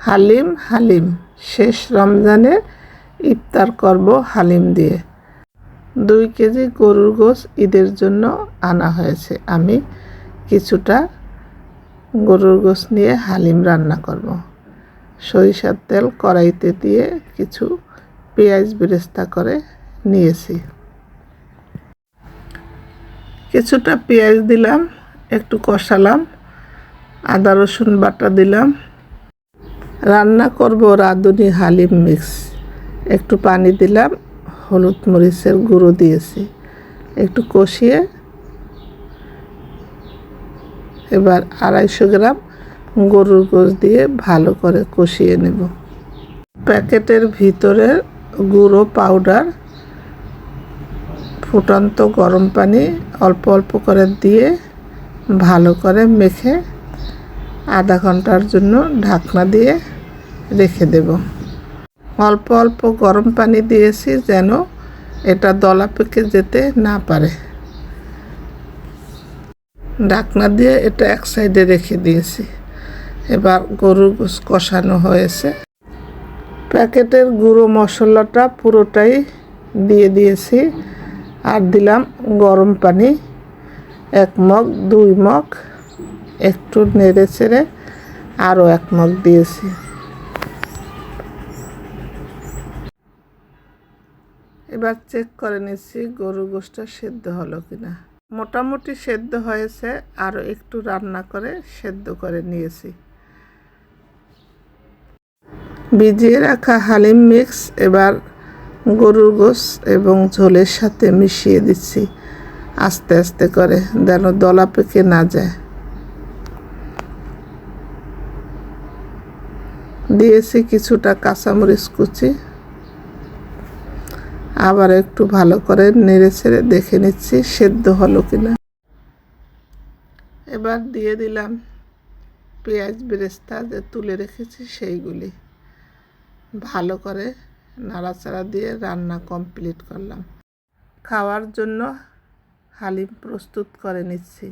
হালিম হালিম শেষ রমজানে ইফতার করব হালিম দিয়ে। 2 কেজি গরুর গোশত ঈদের জন্য আনা হয়েছে। আমি কিছুটা গরুর গোশত নিয়ে হালিম রান্না করব। সরিষার তেল কড়াইতে দিয়ে কিছু পেঁয়াজ বেরেস্তা করে নিয়েছি। কিছুটা পেঁয়াজ দিলাম, একটু কষালাম, আদা রসুন বাটা দিলাম। রান্না করব রাঁধুনি হালিম মিক্স। একটু পানি দিলাম, হলুদ মরিচের গুঁড়ো দিয়েছি, একটু কষিয়ে এবার 250 গ্রাম গরুর গোশত দিয়ে ভালো করে কষিয়ে নেব। প্যাকেটের ভিতরে গুঁড়ো পাউডার ফুটন্ত গরম পানি অল্প অল্প করে দিয়ে ভালো করে মেখে আধা ঘন্টার জন্য ঢাকনা দিয়ে রেখে দেব। অল্প অল্প গরম পানি দিয়েছি যেন এটা দলা পেকে যেতে না পারে। ঢাকনা দিয়ে এটা এক সাইডে রেখে দিয়েছি। এবার গরুর গোশত কষানো হয়েছে। প্যাকেটের গুঁড়ো মশলাটা পুরোটাই দিয়ে দিয়েছি আর দিলাম গরম পানি 1 মগ 2 মগ, একটু নেড়ে চেড়ে আরও 1 মগ দিয়েছি। এবার চেক করে নিচ্ছি গরুর গোশতটা সেদ্ধ হলো কিনা। মোটামুটি সেদ্ধ হয়েছে, আরও একটু রান্না করে সেদ্ধ করে নিয়েছি। ভিজিয়ে রাখা হালিম মিক্স এবার গরুর গোশত এবং ঝোলের সাথে মিশিয়ে দিচ্ছি আস্তে আস্তে করে, যেন দলা পেকে না যায়। দিয়েছি কিছুটা কাঁচামরিচ কুচি। আবার একটু ভালো করে নেড়ে ছেড়ে দেখে নিচ্ছি সেদ্ধ হলো কিনা। এবার দিয়ে দিলাম পেঁয়াজ বেরেস্তা যে তুলে রেখেছি সেইগুলি। ভালো করে নাড়াচাড়া দিয়ে রান্না কমপ্লিট করলাম। খাওয়ার জন্য হালিম প্রস্তুত করে নিচ্ছি।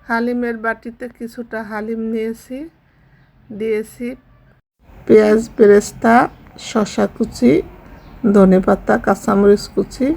হালিমের বাটিতে কিছুটা হালিম নিয়েছি, দিয়েছি পেঁয়াজ বেরেস্তা, শসা কুচি, ধনেপাতা, কাঁচামরিচ কুচি,